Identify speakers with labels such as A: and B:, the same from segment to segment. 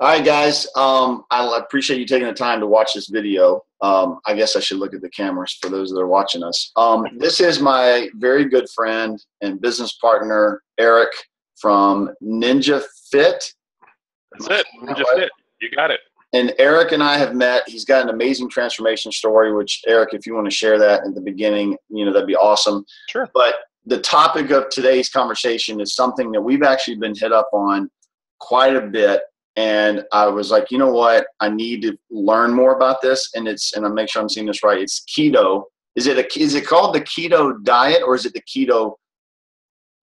A: All right, guys. I appreciate you taking the time to watch this video. I guess I should look at the cameras for those that are watching us. This is my very good friend and business partner, Eric from Ninja Fit.
B: That's it. Ninja Fit. You got it.
A: And Eric and I have met. He's got an amazing transformation story, which, Eric, if you want to share that at the beginning, that'd be awesome.
B: Sure.
A: But the topic of today's conversation is something that we've actually been hit up on quite a bit. And I was like, you know what? I need to learn more about this. And I'll make sure I'm seeing this right. It's keto. Is it called the keto diet, or is it the keto?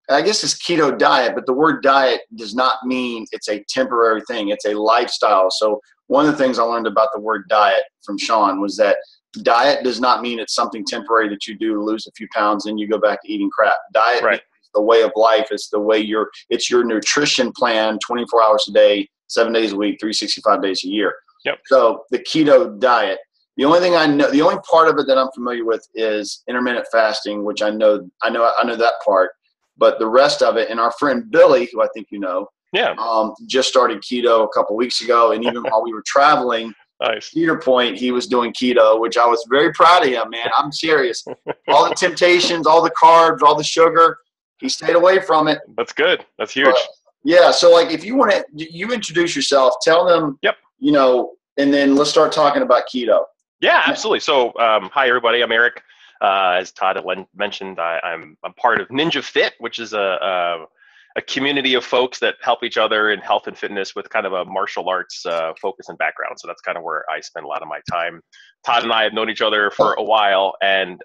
A: I guess it's keto diet, but the word diet does not mean it's a temporary thing. It's a lifestyle. So one of the things I learned about the word diet from Sean was that diet does not mean it's something temporary that you do to lose a few pounds and you go back to eating crap. Diet is the way of life. It's the way it's your nutrition plan, 24 hours a day, 7 days a week, 365 days a year.
B: Yep.
A: So the keto diet, the only thing I know, the only part of it that I'm familiar with is intermittent fasting, which I know that part, but the rest of it, and our friend Billy, who I think you know, just started keto a couple weeks ago. And even while we were traveling,
B: nice.
A: Cedar Point, he was doing keto, which I was very proud of him, man. I'm serious. All the temptations, all the carbs, all the sugar, he stayed away from it.
B: That's good. That's huge.
A: Yeah. So like, if you want to, you introduce yourself, tell them, and then let's start talking about keto.
B: Yeah, absolutely. So, hi everybody. I'm Eric. As Todd had mentioned, I'm part of Ninja Fit, which is a community of folks that help each other in health and fitness with kind of a martial arts focus and background. So that's kind of where I spend a lot of my time. Todd and I have known each other for a while, and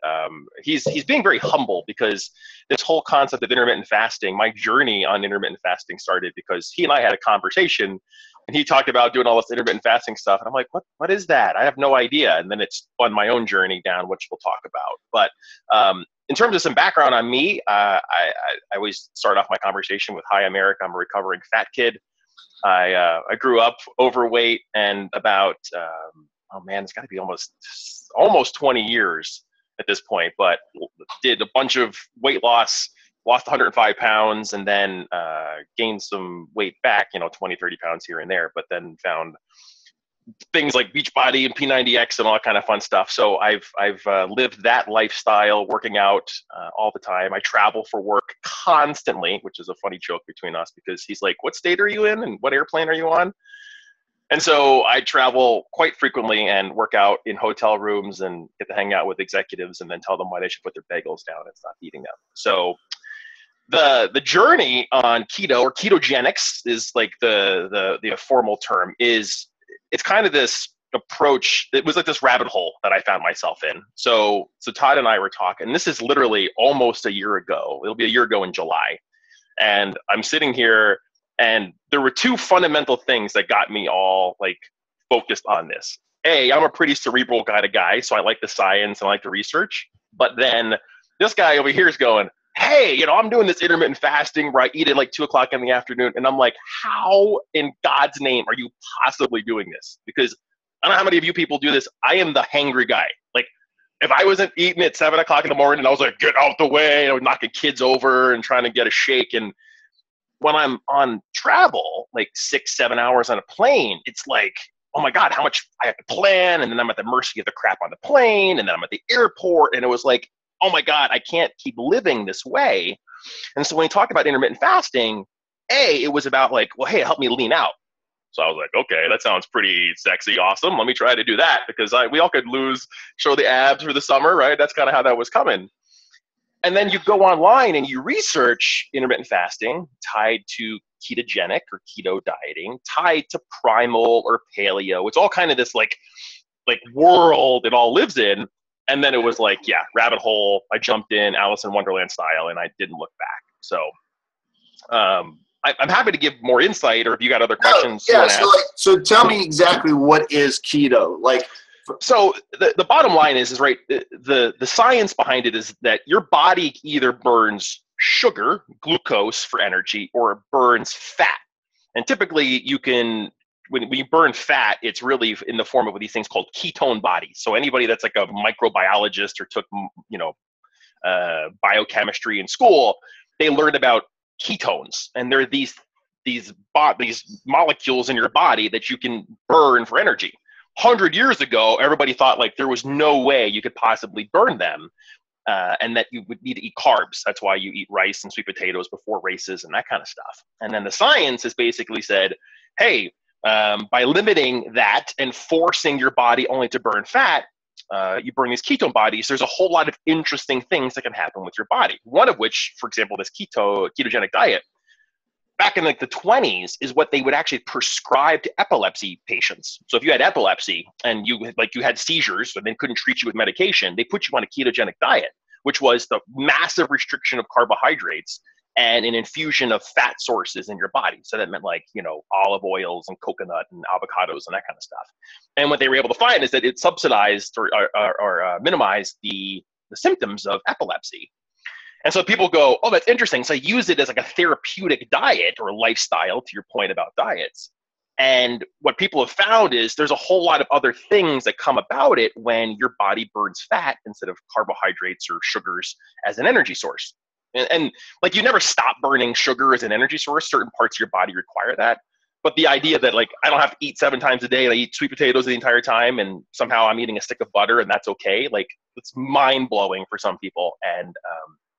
B: he's being very humble because this whole concept of intermittent fasting, my journey on intermittent fasting started because he and I had a conversation, and he talked about doing all this intermittent fasting stuff, and I'm like, what is that? I have no idea. And then it's on my own journey down, which we'll talk about. But in terms of some background on me, I always start off my conversation with, hi, I'm Eric. I'm a recovering fat kid. I grew up overweight, and about it's got to be almost 20 years at this point, but did a bunch of weight loss, lost 105 pounds, and then gained some weight back, 20, 30 pounds here and there, but then found things like Beachbody and P90X and all that kind of fun stuff. So I've lived that lifestyle, working out all the time. I travel for work constantly, which is a funny joke between us because he's like, what state are you in and what airplane are you on? And so I travel quite frequently and work out in hotel rooms and get to hang out with executives and then tell them why they should put their bagels down and stop eating them. So the journey on keto, or ketogenics is like the formal term, is it's kind of this approach. It was like this rabbit hole that I found myself in. So Todd and I were talking, this is literally almost a year ago. It'll be a year ago in July. And I'm sitting here, and there were two fundamental things that got me all like focused on this. I'm a pretty cerebral kind of guy, so I like the science and I like the research. But then this guy over here is going, hey, I'm doing this intermittent fasting where I eat at like 2:00 in the afternoon. And I'm like, how in God's name are you possibly doing this? Because I don't know how many of you people do this. I am the hangry guy. Like, if I wasn't eating at 7:00 in the morning, I was like, get out the way. I was knocking kids over and trying to get a shake. And when I'm on travel, like 6-7 hours on a plane, it's like, oh my God, how much I have to plan. And then I'm at the mercy of the crap on the plane. And then I'm at the airport. And it was like, oh my God, I can't keep living this way. And so when we talked about intermittent fasting, it was about like, well, hey, help me lean out. So I was like, okay, that sounds pretty sexy, awesome. Let me try to do that, because we all could show the abs for the summer, right? That's kind of how that was coming. And then you go online and you research intermittent fasting tied to ketogenic or keto dieting, tied to primal or paleo. It's all kind of this like world it all lives in. And then it was like, rabbit hole. I jumped in Alice in Wonderland style, and I didn't look back. So I'm happy to give more insight, or if you got other questions.
A: So tell me exactly what is keto.
B: So the bottom line is right. The science behind it is that your body either burns sugar, glucose for energy, or it burns fat. And typically when you burn fat, it's really in the form of these things called ketone bodies. So anybody that's like a microbiologist or took, biochemistry in school, they learned about ketones. And they're these these molecules in your body that you can burn for energy. 100 years ago, everybody thought like there was no way you could possibly burn them, and that you would need to eat carbs. That's why you eat rice and sweet potatoes before races and that kind of stuff. And then the science has basically said, hey, by limiting that and forcing your body only to burn fat, you burn these ketone bodies. There's a whole lot of interesting things that can happen with your body. One of which, for example, this ketogenic diet, back in like the 20s, is what they would actually prescribe to epilepsy patients. So if you had epilepsy and you had seizures and they couldn't treat you with medication, they put you on a ketogenic diet, which was the massive restriction of carbohydrates and an infusion of fat sources in your body. So that meant like, olive oils and coconut and avocados and that kind of stuff. And what they were able to find is that it subsidized or minimized the symptoms of epilepsy. And so people go, oh, that's interesting. So I use it as like a therapeutic diet or lifestyle, to your point about diets. And what people have found is there's a whole lot of other things that come about it when your body burns fat instead of carbohydrates or sugars as an energy source. And like you never stop burning sugar as an energy source. Certain parts of your body require that. But the idea that like I don't have to eat 7 times a day and I eat sweet potatoes the entire time and somehow I'm eating a stick of butter and that's okay, like it's mind-blowing for some people. And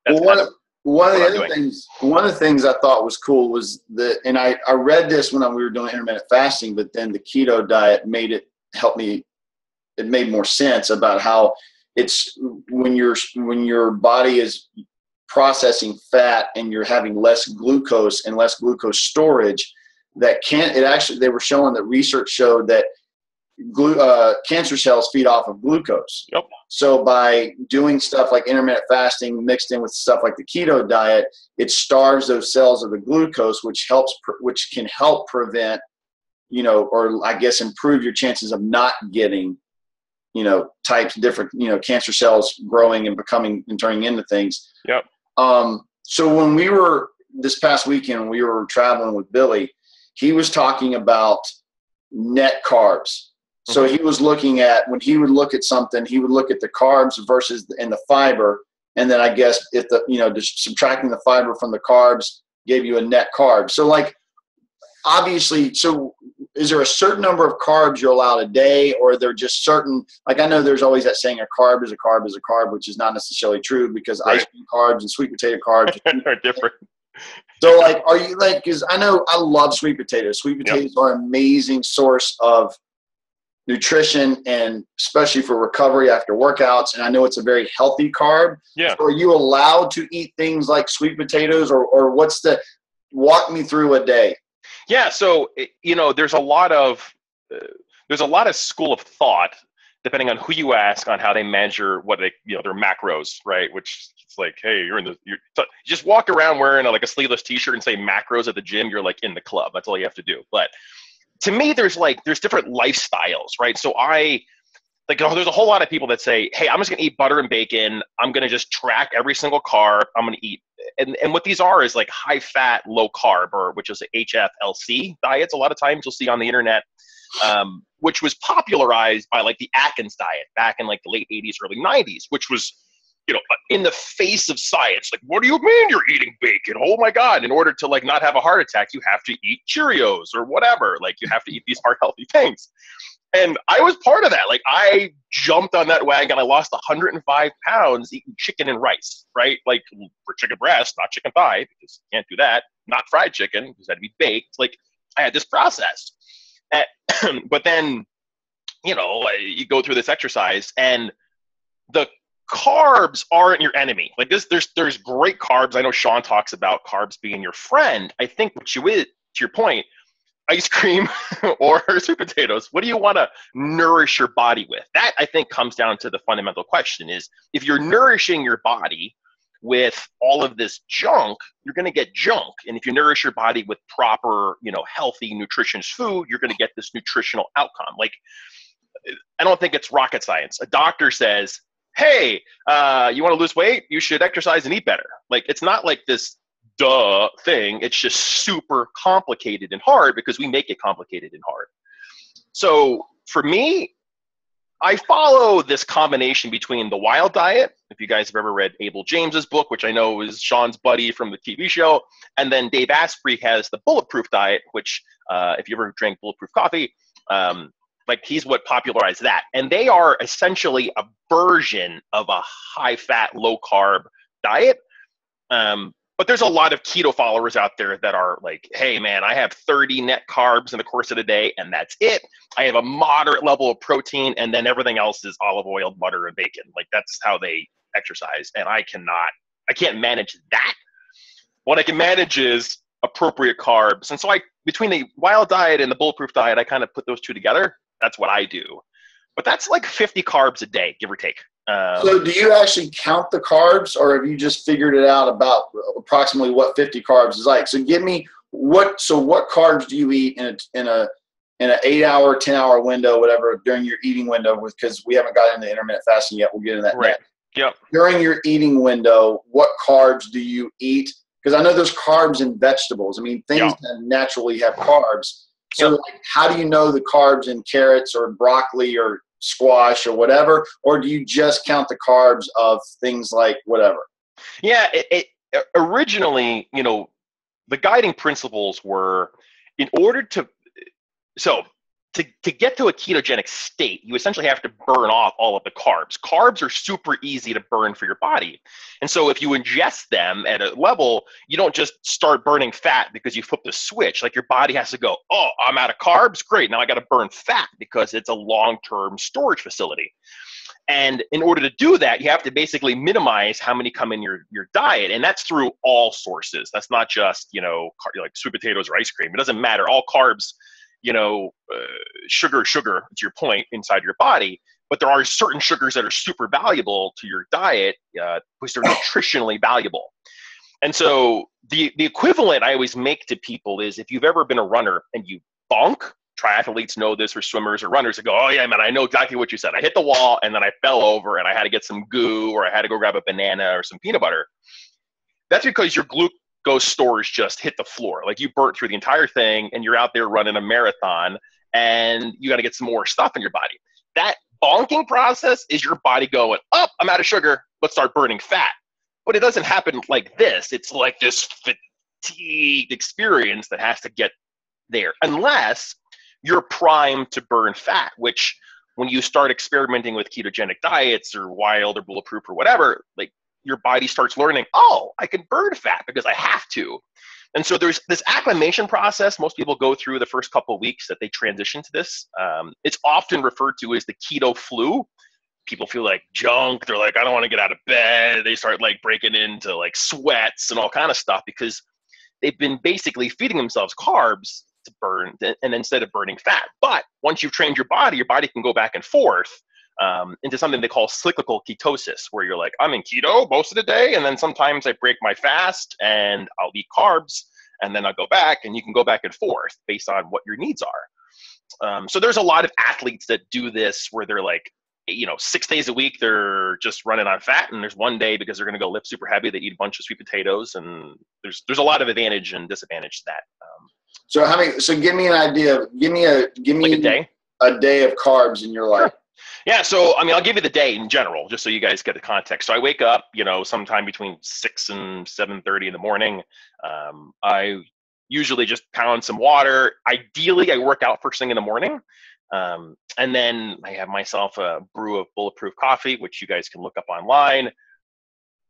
B: that's
A: one of the things I thought was cool was and I read this when we were doing intermittent fasting, but then the keto diet made more sense about how it's when your body is processing fat and you're having less glucose and less glucose storage, they were showing that research showed that cancer cells feed off of glucose.
B: Yep.
A: So by doing stuff like intermittent fasting mixed in with stuff like the keto diet, it starves those cells of the glucose, which can help prevent, or I guess improve your chances of not getting, different cancer cells growing and becoming and turning into things.
B: Yep.
A: So when we were this past weekend, we were traveling with Billy, he was talking about net carbs. So he was looking at, when he would look at something, he would look at the carbs versus the fiber. And then I guess if just subtracting the fiber from the carbs gave you a net carb. So like, obviously, so is there a certain number of carbs you're allowed a day, or are there just certain, like I know there's always that saying a carb is a carb is a carb, which is not necessarily true because right. Ice cream carbs and sweet potato carbs
B: are different.
A: So like, are you like, because I know I love sweet potatoes. Sweet potatoes are an amazing source of nutrition, and especially for recovery after workouts. And I know it's a very healthy carb.
B: Yeah.
A: So are you allowed to eat things like sweet potatoes, or walk me through a day?
B: Yeah. So, there's a lot of school of thought, depending on who you ask, on how they measure what their macros, right? Which it's like, hey, you just walk around wearing like a sleeveless t-shirt and say macros at the gym. You're like in the club. That's all you have to do. But to me, there's different lifestyles, right? So there's a whole lot of people that say, hey, I'm just going to eat butter and bacon. I'm going to just track every single carb I'm going to eat. And what these are is like high fat, low carb, which is HFLC diets. A lot of times you'll see on the internet, which was popularized by like the Atkins diet back in like the late 80s, early 90s, which was, in the face of science. Like, what do you mean you're eating bacon? Oh my God. In order to like not have a heart attack, you have to eat Cheerios or whatever. Like you have to eat these heart healthy things. And I was part of that. Like I jumped on that wagon. I lost 105 pounds eating chicken and rice, right? Like for chicken breast, not chicken thigh, because you can't do that. Not fried chicken, because that'd be baked. Like I had this process. But then, you go through this exercise and the carbs aren't your enemy. Like there's great carbs. I know Sean talks about carbs being your friend. I think what to your point, ice cream or sweet potatoes, what do you want to nourish your body with? That I think comes down to the fundamental question is, if you're nourishing your body with all of this junk, you're going to get junk. And if you nourish your body with proper, healthy, nutritious food, you're going to get this nutritional outcome. Like, I don't think it's rocket science. A doctor says, hey, you want to lose weight? You should exercise and eat better. Like, it's not like this duh thing. It's just super complicated and hard because we make it complicated and hard. So for me, I follow this combination between the Wild Diet, if you guys have ever read Abel James's book, which I know is Sean's buddy from the TV show, and then Dave Asprey has the Bulletproof Diet, which if you ever drank Bulletproof coffee, like he's what popularized that. And they are essentially a version of a high-fat, low-carb diet. But there's a lot of keto followers out there that are like, hey, man, I have 30 net carbs in the course of the day, and that's it. I have a moderate level of protein, and then everything else is olive oil, butter, and bacon. Like, that's how they exercise. And I can't manage that. What I can manage is appropriate carbs. And so between the Wild Diet and the Bulletproof Diet, I kind of put those two together. That's what I do. But that's like 50 carbs a day, give or take.
A: So do you actually count the carbs, or have you just figured it out about approximately what 50 carbs is like? So give me what carbs do you eat in an 8-hour, 10-hour window, whatever, during your eating window, because we haven't got into intermittent fasting yet. We'll get into that
B: right.
A: next.
B: Yep.
A: During your eating window, what carbs do you eat? Because I know there's carbs in vegetables. I mean, things that naturally have carbs. So like, how do you know the carbs in carrots or broccoli or squash or whatever, or do you just count the carbs of things like whatever?
B: Yeah, it originally, the guiding principles were in order to get to a ketogenic state, you essentially have to burn off all of the carbs. Carbs are super easy to burn for your body. And so if you ingest them at a level, you don't just start burning fat because you flip the switch. Like your body has to go, oh, I'm out of carbs. Great. Now I got to burn fat because it's a long-term storage facility. And in order to do that, you have to basically minimize how many come in your diet. And that's through all sources. That's not just, like sweet potatoes or ice cream. It doesn't matter. All carbs, sugar, to your point, inside your body. But there are certain sugars that are super valuable to your diet because they're nutritionally valuable. And so the equivalent I always make to people is if you've ever been a runner and you bonk, triathletes know this, or swimmers or runners that go, oh yeah, man, I know exactly what you said. I hit the wall and then I fell over and I had to get some goo, or I had to go grab a banana or some peanut butter. That's because your glucose stores just hit the floor. Like you burnt through the entire thing and you're out there running a marathon and you got to get some more stuff in your body. That bonking process is your body going, oh, I'm out of sugar. Let's start burning fat. But it doesn't happen like this. It's like this fatigued experience that has to get there, unless you're primed to burn fat, which when you start experimenting with ketogenic diets or Wild or Bulletproof or whatever, like your body starts learning, oh, I can burn fat because I have to. And so there's this acclimation process most people go through the first couple of weeks that they transition to this. It's often referred to as the keto flu. People feel like junk. They're like, I don't want to get out of bed. They start like breaking into like sweats and all kind of stuff because they've been basically feeding themselves carbs to burn, and instead of burning fat. But once you've trained your body can go back and forth into something they call cyclical ketosis, where you're like, I'm in keto most of the day, and then sometimes I break my fast and I'll eat carbs, and then I'll go back, and you can go back and forth based on what your needs are. So there's a lot of athletes that do this where they're like, 6 days a week, they're just running on fat, and there's one day because they're going to go lift super heavy, they eat a bunch of sweet potatoes, and there's a lot of advantage and disadvantage to that.
A: So give me an idea. Give me like a day of carbs in your life.
B: Sure. Yeah. So, I'll give you the day in general, just so you guys get the context. So I wake up, sometime between 6 and 7:30 in the morning. I usually just pound some water. Ideally, I work out first thing in the morning. And then I have myself a brew of Bulletproof coffee, which you guys can look up online.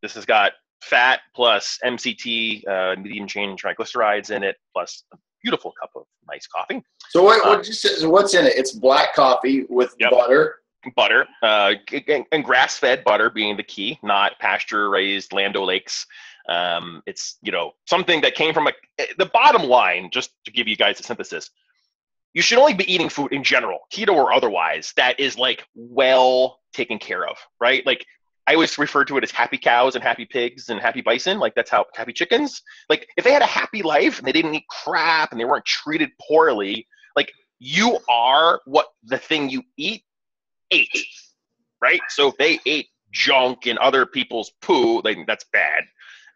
B: This has got fat plus MCT, medium chain triglycerides in it, plus a beautiful cup of nice coffee.
A: So what's in it? It's black coffee with butter.
B: Butter, and grass-fed butter being the key, not pasture-raised Land O'Lakes. It's, something that came from the bottom line, just to give you guys a synthesis. You should only be eating food in general, keto or otherwise, that is like well taken care of, right? Like I always refer to it as happy cows and happy pigs and happy bison. Like that's how happy chickens, like if they had a happy life and they didn't eat crap and they weren't treated poorly, like you are what the thing you eat ate, right? So if they ate junk and other people's poo, like that's bad.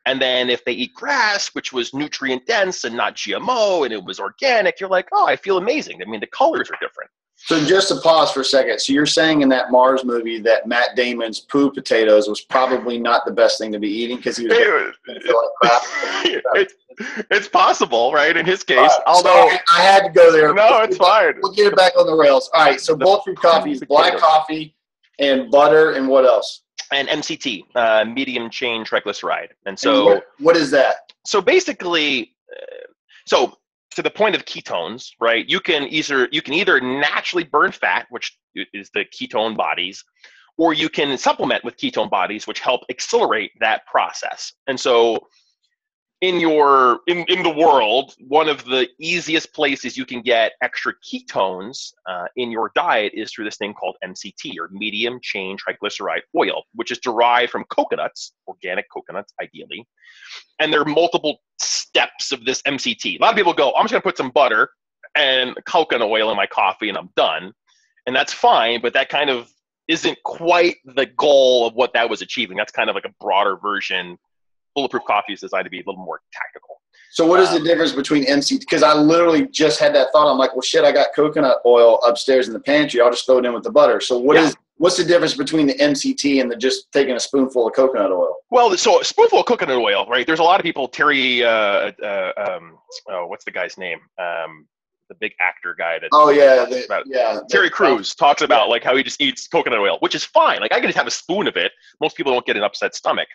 B: And then if they eat grass, which was nutrient dense and not GMO and it was organic, you're like, oh, I feel amazing. I mean, the colors are different.
A: So just to pause for a second. So you're saying in that Mars movie that Matt Damon's poo potatoes was probably not the best thing to be eating because he was going to feel like crap?
B: It's possible, right? In his case,
A: Right.
B: although
A: Sorry, I had to go there.
B: no, it's fine.
A: We'll get it back on the rails. All right. So bulletproof coffee is black coffee and butter and what else?
B: And MCT, medium chain triglyceride. And so,
A: what is that?
B: So basically, so to the point of ketones, right? You can either naturally burn fat, which is the ketone bodies, or you can supplement with ketone bodies, which help accelerate that process. And so in the world, one of the easiest places you can get extra ketones in your diet is through this thing called MCT, or medium chain triglyceride oil, which is derived from coconuts, organic coconuts ideally. And there are multiple steps of this MCT. A lot of people go, I'm just going to put some butter and coconut oil in my coffee and I'm done. And that's fine, but that kind of isn't quite the goal of what that was achieving. That's kind of like a broader version. Bulletproof coffee is designed to be a little more tactical.
A: So what is the difference between MCT? Because I literally just had that thought. I'm like, well, shit, I got coconut oil upstairs in the pantry. I'll just throw it in with the butter. So what's the difference between the MCT and the just taking a spoonful of coconut oil?
B: Well, so a spoonful of coconut oil, right? There's a lot of people, Terry, what's the guy's name? The big actor guy that Terry Crews talks about like how he just eats coconut oil, which is fine. Like I can just have a spoon of it. Most people don't get an upset stomach.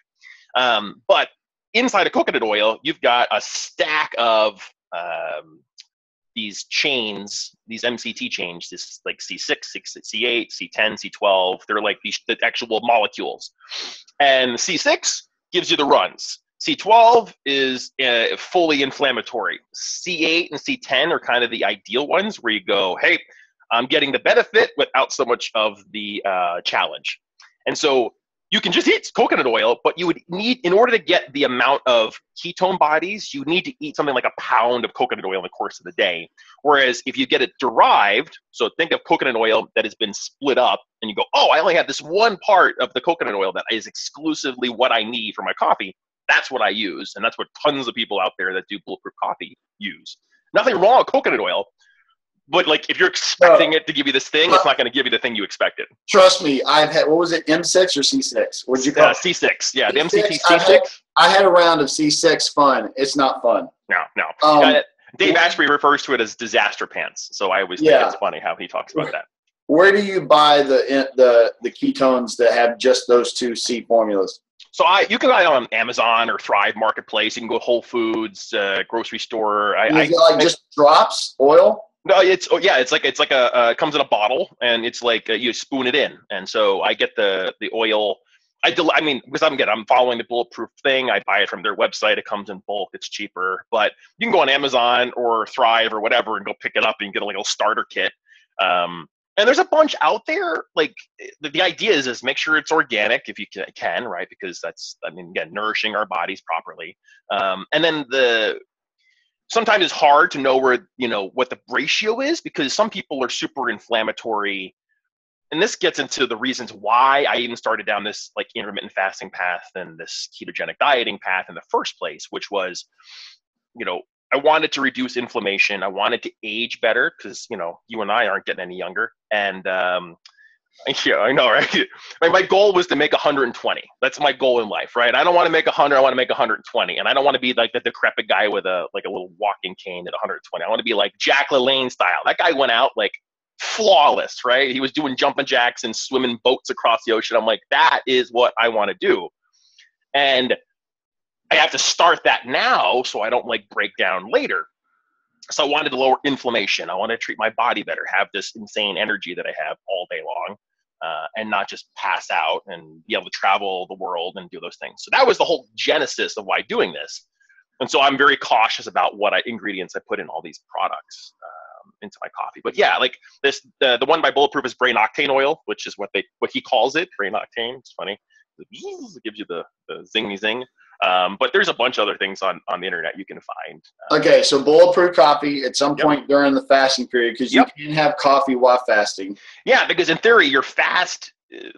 B: But inside of coconut oil, you've got a stack of these chains, these MCT chains, this like C6, C8, C10, C12. They're like the actual molecules. And C6 gives you the runs. C12 is fully inflammatory. C8 and C10 are kind of the ideal ones where you go, hey, I'm getting the benefit without so much of the challenge. And so you can just eat coconut oil, but you would need, in order to get the amount of ketone bodies, you need to eat something like a pound of coconut oil in the course of the day. Whereas if you get it derived, so think of coconut oil that has been split up and you go, oh, I only have this one part of the coconut oil that is exclusively what I need for my coffee. That's what I use. And that's what tons of people out there that do bulletproof coffee use. Nothing wrong with coconut oil. But like, if you're expecting it to give you this thing, it's not going to give you the thing you expected. Trust
A: me, I've had, what was it, M6 or C6? What did you call it?
B: C6, yeah, the
A: C6,
B: MCT C6.
A: I had a round of C6 fun. It's not fun.
B: No. Dave Asprey refers to it as disaster pants. So I always think it's funny how he talks about that.
A: Where do you buy the ketones that have just those two C formulas?
B: So you can buy it on Amazon or Thrive Marketplace. You can go Whole Foods, grocery store.
A: Is it like just drops, oil?
B: No, it's like a it comes in a bottle and it's like you spoon it in, and so I get the oil. I mean, because I'm following the bulletproof thing. I buy it from their website. It comes in bulk. It's cheaper, but you can go on Amazon or Thrive or whatever and go pick it up and get a little starter kit. And there's a bunch out there. Like the idea is make sure it's organic if you can, right? Because that's, I mean, again, nourishing our bodies properly. And then sometimes it's hard to know where, what the ratio is, because some people are super inflammatory. And this gets into the reasons why I even started down this like intermittent fasting path and this ketogenic dieting path in the first place, which was, I wanted to reduce inflammation. I wanted to age better because, you and I aren't getting any younger. And yeah, I know, right? My goal was to make 120. That's my goal in life, right? I don't want to make 100. I want to make 120. And I don't want to be like the decrepit guy with a little walking cane at 120. I want to be like Jack LaLanne style. That guy went out like flawless, right? He was doing jumping jacks and swimming boats across the ocean. I'm like, that is what I want to do. And I have to start that now so I don't like break down later. So I wanted to lower inflammation. I wanted to treat my body better, have this insane energy that I have all day long, and not just pass out and be able to travel the world and do those things. So that was the whole genesis of why doing this. And so I'm very cautious about what ingredients I put in all these products into my coffee. But yeah, like this, the one by Bulletproof is brain octane oil, which is what he calls it, brain octane. It's funny. It gives you the zingy zing. But there's a bunch of other things on the internet you can find.
A: Okay, so bulletproof coffee at some point during the fasting period, because you can have coffee while fasting.
B: Yeah, because in theory, your fast,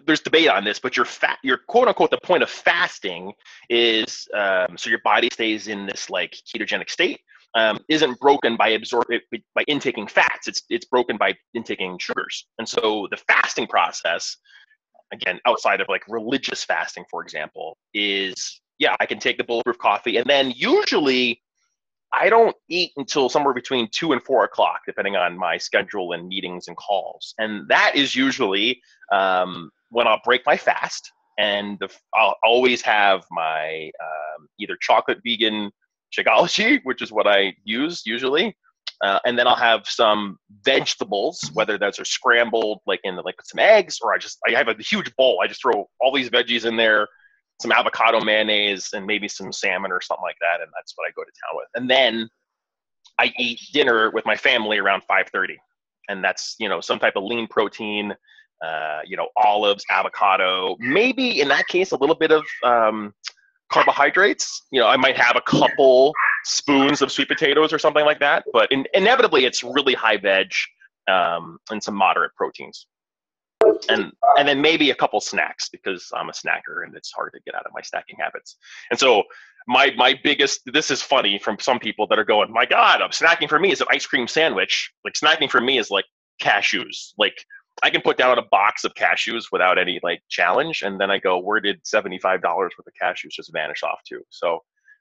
B: there's debate on this, but your quote unquote, the point of fasting is so your body stays in this like ketogenic state. isn't broken by by intaking fats. It's broken by intaking sugars. And so the fasting process, again, outside of like religious fasting, for example, is, yeah, I can take the bulletproof coffee, and then usually I don't eat until somewhere between 2 and 4 o'clock, depending on my schedule and meetings and calls. And that is usually when I'll break my fast, and I'll always have my either chocolate vegan Shagalshi, which is what I use usually, and then I'll have some vegetables, whether those are scrambled, like with some eggs, or I have a huge bowl. I just throw all these veggies in there, some avocado mayonnaise, and maybe some salmon or something like that, and that's what I go to town with. And then I eat dinner with my family around 5:30, and that's some type of lean protein, olives, avocado, maybe in that case a little bit of carbohydrates. I might have a couple spoons of sweet potatoes or something like that, but inevitably it's really high veg and some moderate proteins. And then maybe a couple snacks, because I'm a snacker and it's hard to get out of my snacking habits. And so my biggest, this is funny from some people that are going, my God, snacking for me is an ice cream sandwich. Like snacking for me is like cashews. Like I can put down a box of cashews without any like challenge. And then I go, where did $75 worth of cashews just vanish off to? So,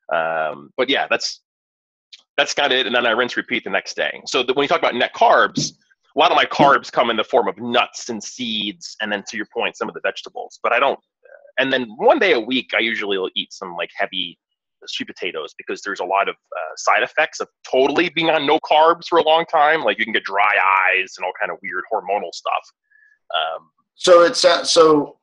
B: but yeah, that's kind of it. And then I rinse, repeat the next day. So when you talk about net carbs, a lot of my carbs come in the form of nuts and seeds, and then to your point, some of the vegetables. But I don't. And then one day a week, I usually will eat some like heavy sweet potatoes, because there's a lot of side effects of totally being on no carbs for a long time. Like you can get dry eyes and all kind of weird hormonal stuff.
A: So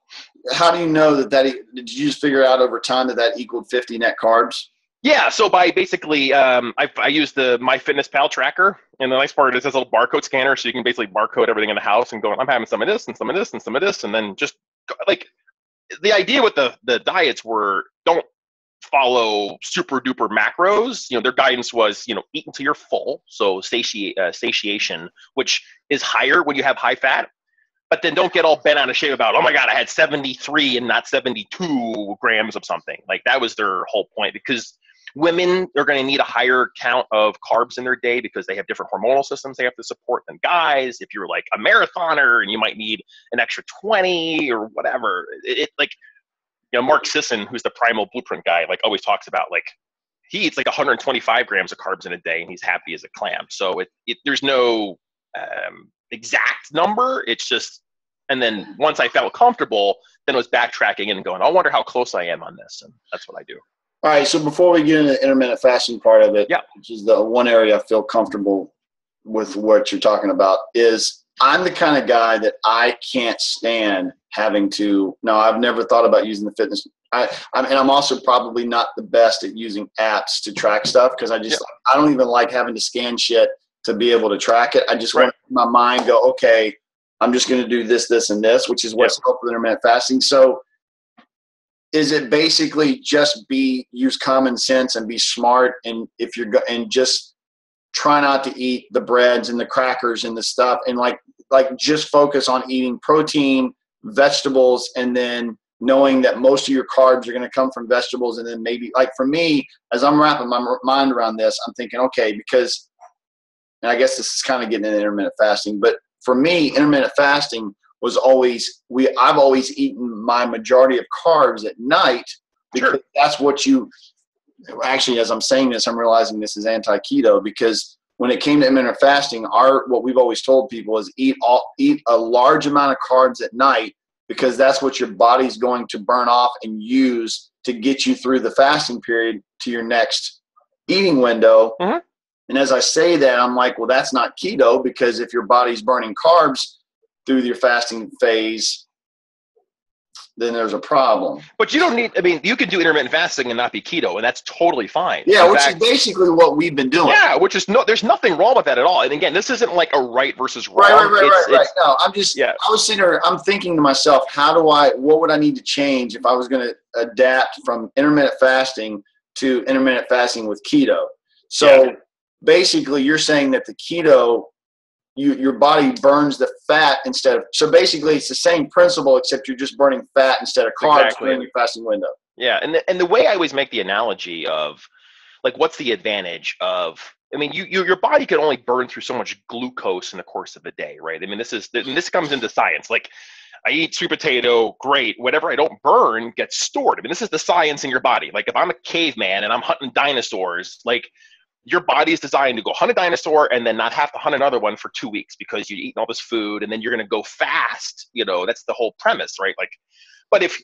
A: how do you know that did you just figure out over time that equaled 50 net carbs?
B: Yeah, so by basically, I use the MyFitnessPal tracker, and the nice part is it has a little barcode scanner, so you can basically barcode everything in the house and go, I'm having some of this and some of this and some of this, and then just like the idea with the diets were don't follow super duper macros. Their guidance was eat until you're full, so satiation, which is higher when you have high fat. But then don't get all bent out of shape about, oh my God, I had 73 and not 72 grams of something. Like that was their whole point, because women are going to need a higher count of carbs in their day because they have different hormonal systems they have to support than guys. If you're like a marathoner, and you might need an extra 20 or whatever. Mark Sisson, who's the Primal Blueprint guy, like always talks about like he eats like 125 grams of carbs in a day and he's happy as a clam. So there's no exact number. It's just, and then once I felt comfortable, then it was backtracking and going, I wonder how close I am on this. And that's what I do.
A: All right. So before we get into the intermittent fasting part of it,
B: yeah,
A: which is the one area I feel comfortable with what you're talking about, is I'm the kind of guy that I can't stand having to. No, I've never thought about using the fitness. And I'm also probably not the best at using apps to track stuff, because I don't even like having to scan shit to be able to track it. I just want my mind go, okay, I'm just going to do this, this, and this, which is what's helpful with intermittent fasting. So is it basically just use common sense and be smart, and and just try not to eat the breads and the crackers and the stuff, and like just focus on eating protein, vegetables, and then knowing that most of your carbs are going to come from vegetables. And then maybe, like for me, as I'm wrapping my mind around this, I'm thinking, okay, because, and I guess this is kind of getting into intermittent fasting, but for me, intermittent fasting was I've always eaten my majority of carbs at night, because that's what actually, as I'm saying this, I'm realizing this is anti-keto, because when it came to intermittent fasting, what we've always told people is eat a large amount of carbs at night, because that's what your body's going to burn off and use to get you through the fasting period to your next eating window. Mm-hmm. And as I say that, I'm like, well, that's not keto, because if your body's burning carbs through your fasting phase, then there's a problem.
B: But you don't need, you can do intermittent fasting and not be keto, and that's totally fine.
A: Yeah, which is basically what we've been doing.
B: Yeah, there's nothing wrong with that at all. And again, this isn't like a right versus wrong.
A: Right. No, I was sitting there, I'm thinking to myself, what would I need to change if I was going to adapt from intermittent fasting to intermittent fasting with keto? So basically you're saying that the keto, your body burns the fat so basically it's the same principle, except you're just burning fat instead of carbs during your fasting window.
B: Yeah, and the way I always make the analogy of, like, what's the advantage of, I mean, your body can only burn through so much glucose in the course of a day, right? I mean, this comes into science. Like, I eat sweet potato, great. Whatever I don't burn gets stored. I mean, this is the science in your body. Like, if I'm a caveman and I'm hunting dinosaurs, like, your body is designed to go hunt a dinosaur and then not have to hunt another one for 2 weeks because you're eating all this food and then you're going to go fast. You know, that's the whole premise, right? Like, but if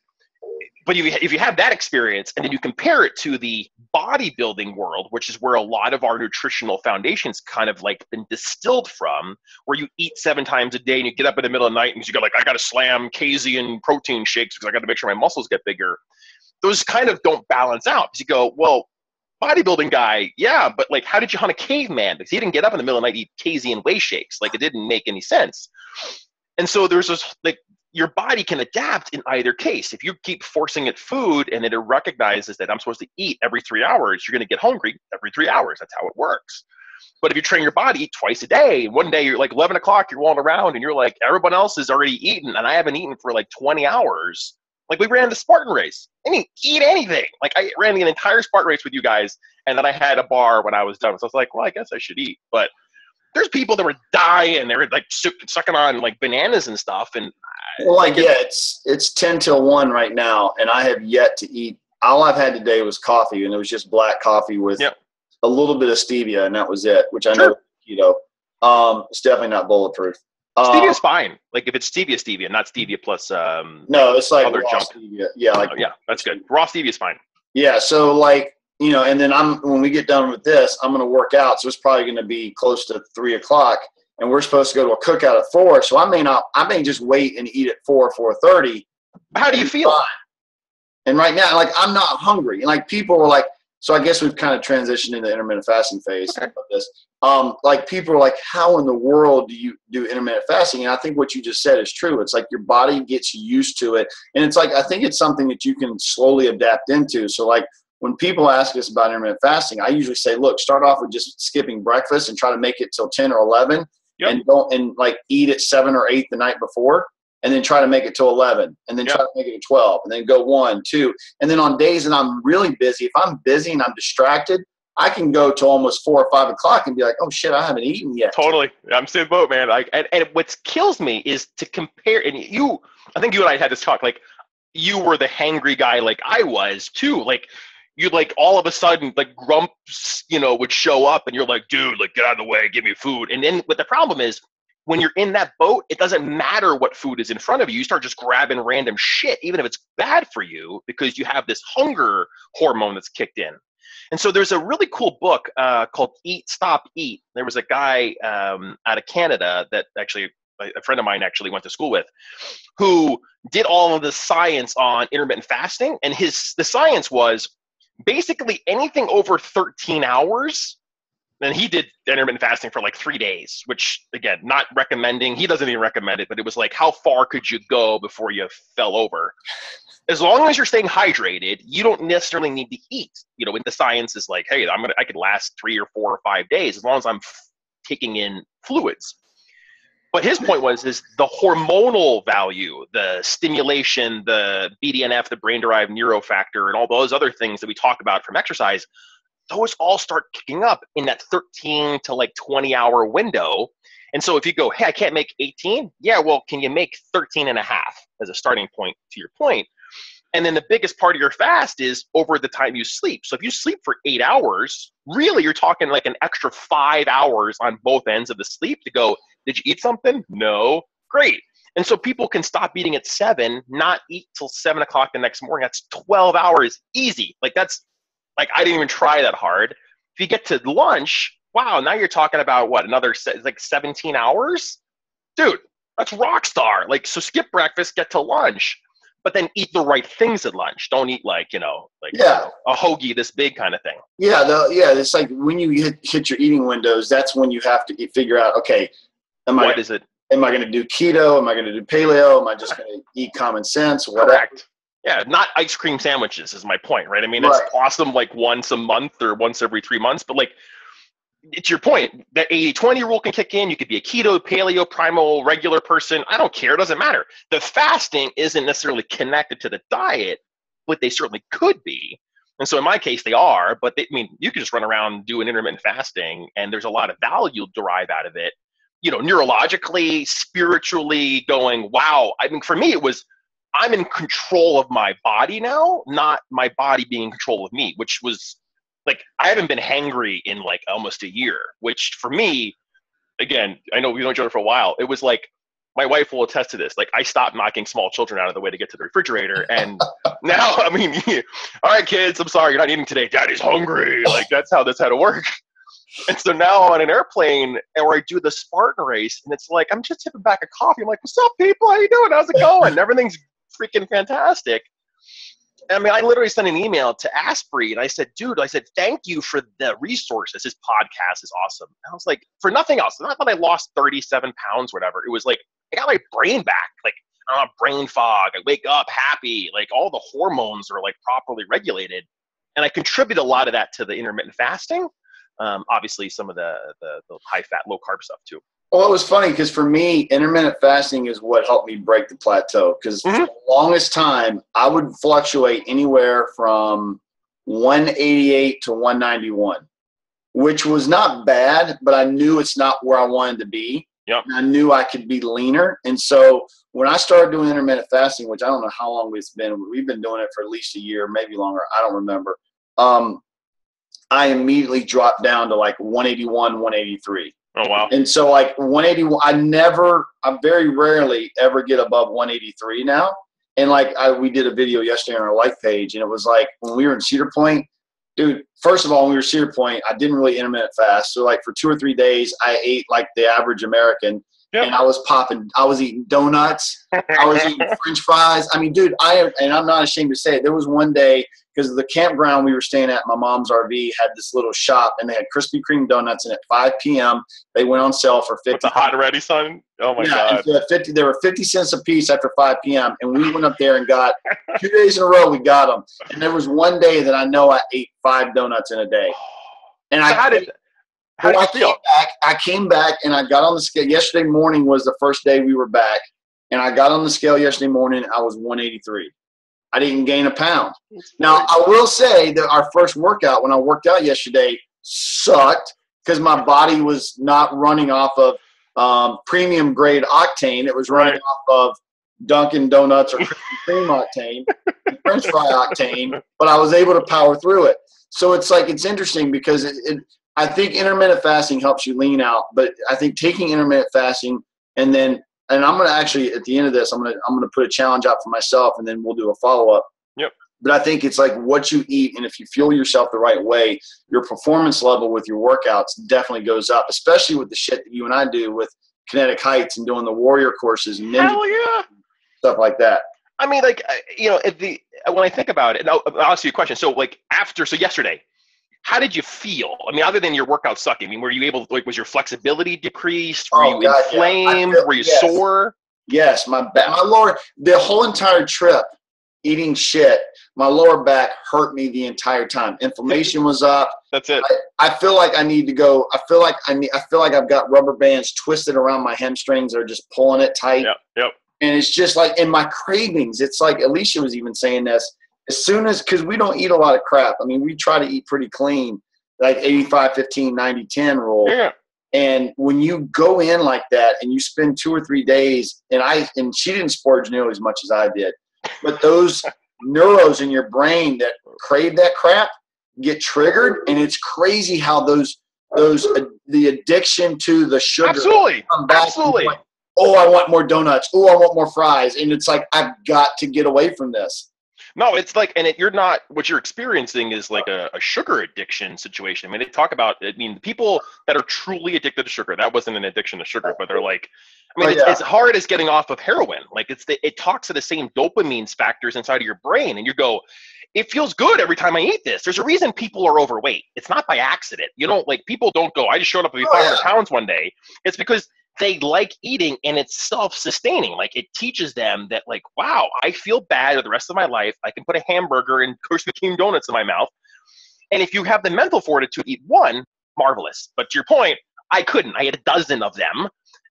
B: you have that experience and then you compare it to the bodybuilding world, which is where a lot of our nutritional foundations kind of like been distilled from, where you eat 7 times a day and you get up in the middle of the night and you go like, I got to slam casein protein shakes because I got to make sure my muscles get bigger. Those kind of don't balance out because you go, well, bodybuilding guy, yeah, but like, how did you hunt a caveman? Because he didn't get up in the middle of the night and eat casein whey shakes. Like, it didn't make any sense. And so there's this, like, your body can adapt in either case. If you keep forcing it food and then it recognizes that I'm supposed to eat every 3 hours, you're going to get hungry every 3 hours. That's how it works. But if you train your body, eat twice a day, one day you're like 11 o'clock, you're walking around and you're like, everyone else has already eaten and I haven't eaten for like 20 hours. Like, we ran the Spartan race. I didn't eat anything. Like, I ran the entire Spartan race with you guys, and then I had a bar when I was done. So I was like, well, I guess I should eat. But there's people that were dying. They were like sucking on like bananas and stuff. And
A: well, like, yeah, it's 10 till 1 right now, and I have yet to eat. All I've had today was coffee, and it was just black coffee with a little bit of stevia, and that was it, which I know keto. It's definitely not bulletproof.
B: Stevia is fine. Like, if it's stevia, not stevia plus
A: no, it's like
B: other
A: raw
B: junk.
A: Stevia. Yeah, like
B: that's good. Raw stevia is fine.
A: Yeah, so like, you know, and then when we get done with this, I'm going to work out, so it's probably going to be close to 3 o'clock, and we're supposed to go to a cookout at 4. So I may just wait and eat at 4:30.
B: How do you feel?
A: Fine. And right now, like, I'm not hungry, and like, people were like, so I guess we've kind of transitioned into the intermittent fasting phase of this. Like, people are like, how in the world do you do intermittent fasting? And I think what you just said is true. It's like your body gets used to it. And it's like, I think it's something that you can slowly adapt into. So like, when people ask us about intermittent fasting, I usually say, look, start off with just skipping breakfast and try to make it till 10 or 11 and don't like eat at 7 or 8 the night before. And then try to make it to 11, and then try to make it to 12, and then go 1, 2. And then on days that I'm really busy, if I'm busy and I'm distracted, I can go to almost 4 or 5 o'clock and be like, oh shit, I haven't eaten yet.
B: Totally. I'm still boat, man. Like, and what kills me is to compare, and I think you and I had this talk, like, you were the hangry guy like I was too. Like, you like all of a sudden, like, grumps, you know, would show up and you're like, dude, like, get out of the way, give me food. And then what the problem is, when you're in that boat, it doesn't matter what food is in front of you. You start just grabbing random shit, even if it's bad for you, because you have this hunger hormone that's kicked in. And so there's a really cool book called Eat, Stop, Eat. There was a guy out of Canada that actually, a friend of mine actually went to school with, who did all of the science on intermittent fasting. And the science was basically anything over 13 hours. And he did intermittent fasting for like 3 days, which, again, not recommending. He doesn't even recommend it, but it was like, how far could you go before you fell over? As long as you're staying hydrated, you don't necessarily need to eat. You know, the science is like, hey, I could last 3 or 4 or 5 days as long as I'm taking in fluids. But his point was the hormonal value, the stimulation, the BDNF, the brain-derived neurofactor, and all those other things that we talk about from exercise, those all start kicking up in that 13 to like 20-hour window. And so if you go, hey, I can't make 18. Yeah, well, can you make 13 and a half as a starting point to your point? And then the biggest part of your fast is over the time you sleep. So if you sleep for 8 hours, really you're talking like an extra 5 hours on both ends of the sleep to go, did you eat something? No. Great. And so people can stop eating at 7, not eat till 7 o'clock the next morning. That's 12 hours easy. Like, that's, like, I didn't even try that hard. If you get to lunch, wow, now you're talking about what, another like 17 hours? Dude, that's rock star. Like, so skip breakfast, get to lunch, but then eat the right things at lunch. Don't eat like, you know, a hoagie this big kind of thing.
A: Yeah, it's like when you hit your eating windows, that's when you have to figure out, okay, am I going to do keto? Am I going to do paleo? Am I just going to eat common sense? Whatever.
B: Correct. Yeah, not ice cream sandwiches is my point, right? I mean, it's awesome like once a month or once every 3 months, but like, it's your point. That 80-20 rule can kick in. You could be a keto, paleo, primal, regular person. I don't care. It doesn't matter. The fasting isn't necessarily connected to the diet, but they certainly could be. And so in my case, they are, but I mean, you can just run around and do an intermittent fasting, and there's a lot of value you'll derive out of it, neurologically, spiritually, going, wow. I mean, for me, it was, I'm in control of my body now, not my body being in control of me, which was like, I haven't been hangry in like almost a year, which for me, again, I know we've known each other for a while. It was like, my wife will attest to this. Like, I stopped knocking small children out of the way to get to the refrigerator. And now, I mean, all right, kids, I'm sorry, you're not eating today. Daddy's hungry. Like, that's how this had to work. And so now I'm on an airplane, or I do the Spartan race, and it's like, I'm just tipping back a coffee. I'm like, what's up, people? How you doing? How's it going? Everything's freaking fantastic. I mean, I literally sent an email to Asprey, and I said, dude, thank you for the resources. This podcast is awesome. And I was like, for nothing else. Not that I lost 37 pounds, whatever. It was like, I got my brain back. Like, I don't have brain fog. I wake up happy. Like, all the hormones are like properly regulated. And I contribute a lot of that to the intermittent fasting. Obviously, some of the high fat, low carb stuff too.
A: Well, it was funny because for me, intermittent fasting is what helped me break the plateau. Because for the longest time, I would fluctuate anywhere from 188 to 191, which was not bad, but I knew it's not where I wanted to be.
B: Yep.
A: And I knew I could be leaner. And so when I started doing intermittent fasting, which I don't know how long it's been, we've been doing it for at least a year, maybe longer. I don't remember. I immediately dropped down to like 181, 183.
B: Oh, wow.
A: And so like 181, I very rarely ever get above 183 now. And like we did a video yesterday on our like page, and it was like when we were in Cedar Point, dude, first of all, when we were Cedar Point, I didn't really intermittent fast. So like for 2 or 3 days, I ate like the average American. Yep. And I was eating donuts. I was eating French fries. I mean, dude, and I'm not ashamed to say it. There was one day, because the campground we were staying at, my mom's RV, had this little shop, and they had Krispy Kreme donuts, and at 5 p.m. they went on sale for 50.
B: What's a hot and ready, son? Oh my God.
A: So they were 50 cents a piece after 5 p.m. And we went up there and got 2 days in a row, we got them. And there was one day that I know I ate 5 donuts in a day. And
B: so how did you feel?
A: I came back and I got on the scale. Yesterday morning was the first day we were back. And I got on the scale yesterday morning. I was 183. I didn't gain a pound. Now, I will say that our first workout, when I worked out yesterday, sucked because my body was not running off of premium grade octane. It was running off of Dunkin' Donuts or Krispy Kreme octane, French fry octane, but I was able to power through it. So it's like, it's interesting because I think intermittent fasting helps you lean out, but I think taking intermittent fasting and I'm going to actually, at the end of this, I'm going to put a challenge out for myself, and then we'll do a follow-up.
B: Yep.
A: But I think it's like what you eat, and if you fuel yourself the right way, your performance level with your workouts definitely goes up, especially with the shit that you and I do with Kinetic Heights and doing the warrior courses and ninja stuff like that.
B: I mean, like, when I think about it, and I'll ask you a question. So like so yesterday, how did you feel? I mean, other than your workout sucking, I mean, were you able to, like, was your flexibility decreased? Were you inflamed? Were you sore?
A: Yes, my lower, the whole entire trip, eating shit, my lower back hurt me the entire time. Inflammation was up.
B: That's it.
A: I feel like I need to go. I feel like I've got rubber bands twisted around my hamstrings that are just pulling it tight.
B: Yep.
A: And it's just like in my cravings, it's like Alicia was even saying this. As soon as, because we don't eat a lot of crap. I mean, we try to eat pretty clean, like 85, 15, 90, 10 rule.
B: Yeah.
A: And when you go in like that and you spend 2 or 3 days, and she didn't splurge nearly as much as I did, but those neuros in your brain that crave that crap get triggered, and it's crazy how the addiction to the sugar come back.
B: Absolutely.
A: Like, oh, I want more donuts. Oh, I want more fries. And it's like, I've got to get away from this.
B: No, it's like, and you're not, what you're experiencing is like a sugar addiction situation. I mean, they talk about, people that are truly addicted to sugar, that wasn't an addiction to sugar, but they're like, I mean, it's hard as getting off of heroin. Like it talks to the same dopamine factors inside of your brain. And you go, it feels good every time I eat this. There's a reason people are overweight. It's not by accident. You don't, like, people don't go, I just showed up to be 500 pounds one day. It's because they like eating, and it's self-sustaining. Like, it teaches them that, like, wow, I feel bad the rest of my life. I can put a hamburger and Krispy Kreme donuts in my mouth. And if you have the mental fortitude to eat one, marvelous. But to your point, I couldn't. I had a dozen of them.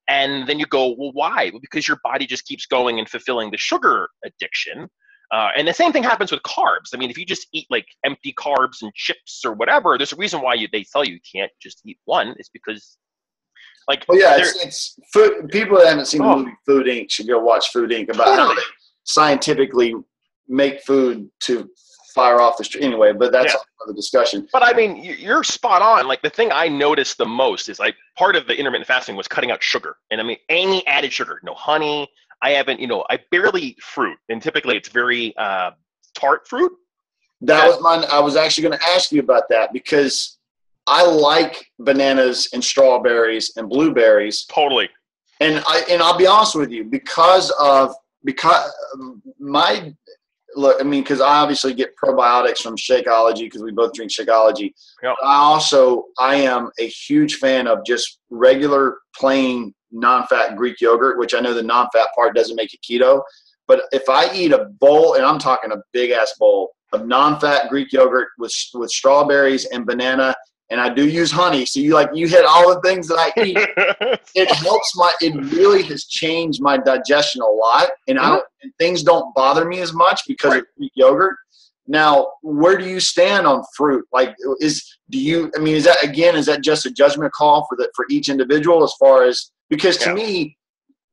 B: And then you go, well, why? Well, because your body just keeps going and fulfilling the sugar addiction. And the same thing happens with carbs. I mean, if you just eat like empty carbs and chips or whatever, there's a reason why they tell you can't just eat one. It's because like,
A: well, yeah, it's food. People that haven't seen the movie Food Inc. should go watch Food Inc. about how they scientifically make food to fire off the street. Anyway, but that's another discussion.
B: But I mean, you're spot on. Like the thing I noticed the most is like part of the intermittent fasting was cutting out sugar. And I mean, any added sugar, no honey. I haven't, I barely eat fruit. And typically it's very tart fruit.
A: That was mine. I was actually going to ask you about that because I like bananas and strawberries and blueberries.
B: Totally.
A: And I'll be honest with you, because my look, I mean, because I obviously get probiotics from Shakeology because we both drink Shakeology.
B: Yep.
A: I am a huge fan of just regular plain non-fat Greek yogurt, which I know the non-fat part doesn't make it keto. But if I eat a bowl, and I'm talking a big ass bowl of non-fat Greek yogurt with strawberries and banana, and I do use honey, so you hit all the things that I eat. It really has changed my digestion a lot, and things don't bother me as much because of Greek yogurt. Now, where do you stand on fruit? Like, is that just a judgment call for each individual as far as, because to me,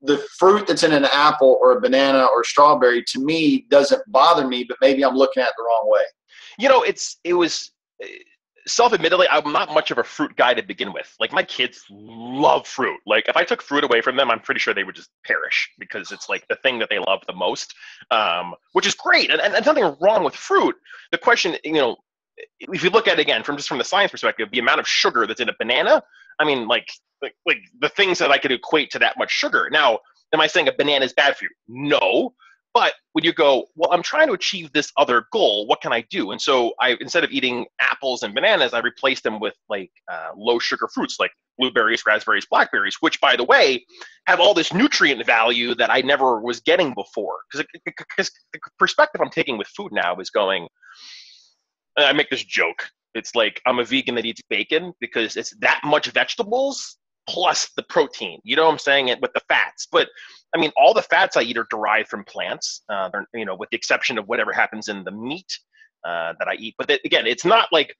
A: the fruit that's in an apple or a banana or strawberry to me doesn't bother me, but maybe I'm looking at it the wrong way.
B: It was self-admittedly, I'm not much of a fruit guy to begin with. Like my kids love fruit. Like if I took fruit away from them, I'm pretty sure they would just perish because it's like the thing that they love the most, which is great. And nothing wrong with fruit. The question, if you look at it again from the science perspective, the amount of sugar that's in a banana, I mean, like the things that I could equate to that much sugar. Now, am I saying a banana is bad for you? No. But when you go, well, I'm trying to achieve this other goal, what can I do? And so instead of eating apples and bananas, I replaced them with like low sugar fruits like blueberries, raspberries, blackberries, which by the way, have all this nutrient value that I never was getting before. Because the perspective I'm taking with food now is going, I make this joke. It's like I'm a vegan that eats bacon because it's that much vegetables plus the protein. You know what I'm saying? With the fats. But I mean, all the fats I eat are derived from plants, with the exception of whatever happens in the meat that I eat. But again, it's not like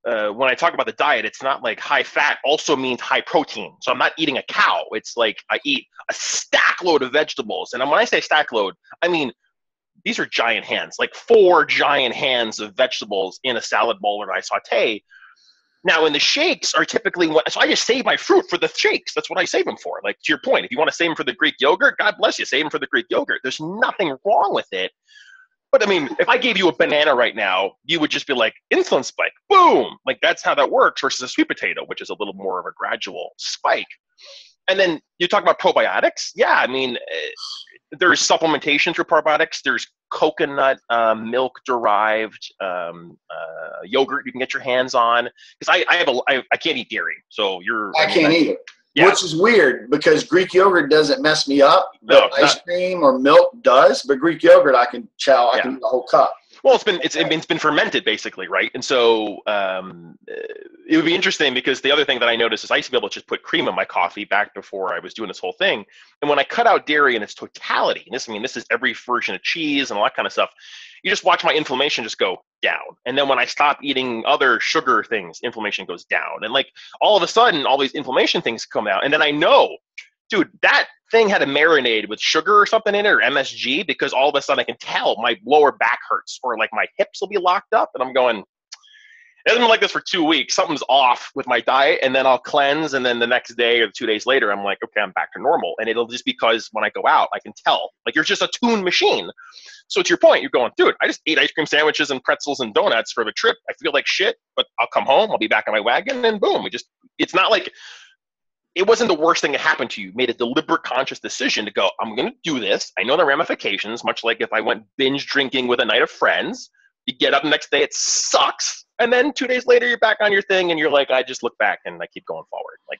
B: when I talk about the diet, it's not like high fat also means high protein. So I'm not eating a cow. It's like I eat a stack load of vegetables. And when I say stack load, I mean, these are giant hands, like 4 giant hands of vegetables in a salad bowl that I saute. Now, in the shakes are typically so I just save my fruit for the shakes. That's what I save them for. Like, to your point, if you want to save them for the Greek yogurt, God bless you, save them for the Greek yogurt. There's nothing wrong with it. But, I mean, if I gave you a banana right now, you would just be like, insulin spike, boom. Like, that's how that works versus a sweet potato, which is a little more of a gradual spike. And then you talk about probiotics. Yeah, I mean, there's supplementation through probiotics. There's coconut milk-derived yogurt you can get your hands on. Because I can't eat dairy, so
A: I can't eat it, which is weird because Greek yogurt doesn't mess me up. But ice cream or milk does, but Greek yogurt I can eat the whole cup.
B: Well, it's been fermented basically, right? And so it would be interesting because the other thing that I noticed is I used to be able to just put cream in my coffee back before I was doing this whole thing. And when I cut out dairy in its totality, and this is every version of cheese and all that kind of stuff, you just watch my inflammation just go down. And then when I stop eating other sugar things, inflammation goes down. And like all of a sudden, all these inflammation things come out. And then I know, dude, that thing had a marinade with sugar or something in it or MSG because all of a sudden I can tell my lower back hurts or like my hips will be locked up. And I'm going, it hasn't been like this for 2 weeks. Something's off with my diet. And then I'll cleanse. And then the next day or 2 days later, I'm like, okay, I'm back to normal. And it'll just because when I go out, I can tell. Like you're just a tuned machine. So to your point, you're going, dude, I just ate ice cream sandwiches and pretzels and donuts for the trip. I feel like shit, but I'll come home. I'll be back on my wagon and boom. It's not like, it wasn't the worst thing that happened to you. You made a deliberate, conscious decision to go, I'm going to do this. I know the ramifications, much like if I went binge drinking with a night of friends. You get up the next day, it sucks. And then 2 days later, you're back on your thing, and you're like, I just look back and I keep going forward. Like,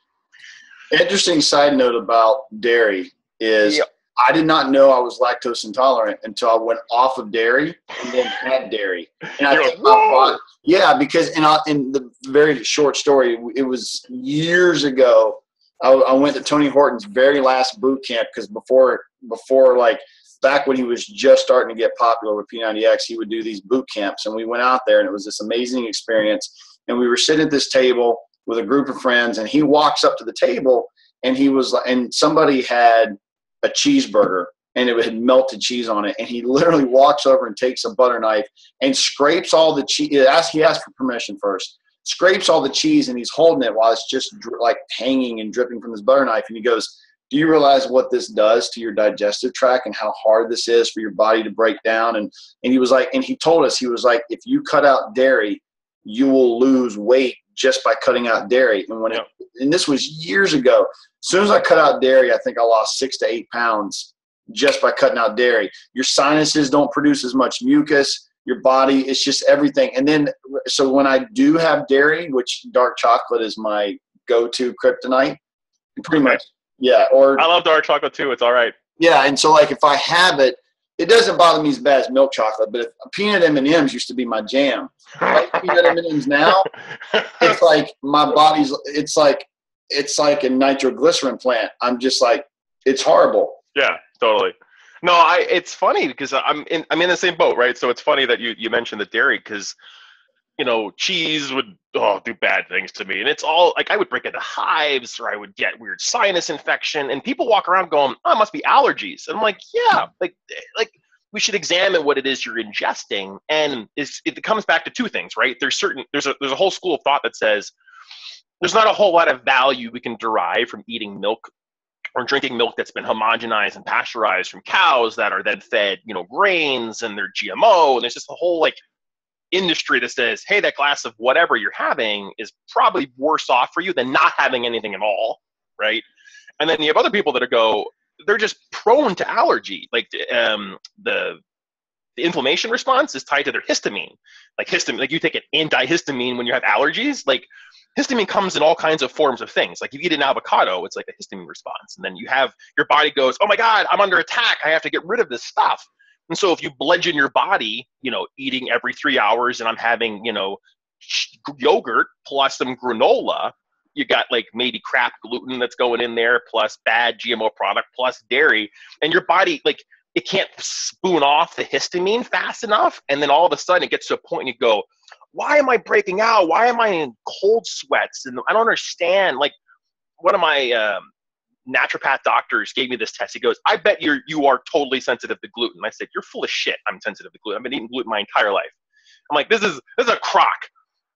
A: interesting side note about dairy is I did not know I was lactose intolerant until I went off of dairy and then had dairy. And I think because in the very short story, it was years ago. I went to Tony Horton's very last boot camp because before like back when he was just starting to get popular with P90X, he would do these boot camps, and we went out there, and it was this amazing experience. And we were sitting at this table with a group of friends, and he walks up to the table, and he was like, and somebody had a cheeseburger, and it had melted cheese on it, and he literally walks over and takes a butter knife and scrapes all the cheese. He asked for permission first. Scrapes all the cheese, and he's holding it while it's just like hanging and dripping from his butter knife. And he goes, do you realize what this does to your digestive tract and how hard this is for your body to break down? And he was like, and he told us, he was like, if you cut out dairy, you will lose weight just by cutting out dairy. And and this was years ago. As soon as I cut out dairy, I think I lost 6 to 8 pounds just by cutting out dairy. Your sinuses don't produce as much mucus. Your body, it's just everything. And then, so when I do have dairy, which dark chocolate is my go-to kryptonite, pretty much. Yeah. Or
B: I love dark chocolate too. It's all right.
A: Yeah. And so like, if I have it, it doesn't bother me as bad as milk chocolate, but peanut M&Ms used to be my jam. Like peanut M&Ms now, it's like my body's, it's like a nitroglycerin plant. I'm just like, it's horrible.
B: Yeah, totally. No, it's funny because I'm in the same boat, right? So it's funny that you mentioned the dairy because, cheese would do bad things to me. And it's all like I would break into hives or I would get weird sinus infection. And people walk around going, oh, it must be allergies. And I'm like, yeah, like we should examine what it is you're ingesting. And it comes back to two things, right? There's a whole school of thought that says there's not a whole lot of value we can derive from eating milk or drinking milk that's been homogenized and pasteurized from cows that are then fed, grains and they're GMO. And there's just a whole industry that says, hey, that glass of whatever you're having is probably worse off for you than not having anything at all, right? And then you have other people that they're just prone to allergy. Like the inflammation response is tied to their histamine. Like you take an antihistamine when you have allergies. Like histamine comes in all kinds of forms of things. Like if you eat an avocado, it's like a histamine response. And then your body goes, oh my God, I'm under attack. I have to get rid of this stuff. And so if you bludgeon your body, eating every 3 hours and I'm having, yogurt plus some granola, you got maybe crap gluten that's going in there plus bad GMO product plus dairy. And your body, it can't spoon off the histamine fast enough. And then all of a sudden it gets to a point and you go, why am I breaking out? Why am I in cold sweats? And I don't understand. One of my naturopath doctors gave me this test. He goes, I bet you are totally sensitive to gluten. I said, you're full of shit. I'm sensitive to gluten. I've been eating gluten my entire life. I'm like, this is a crock.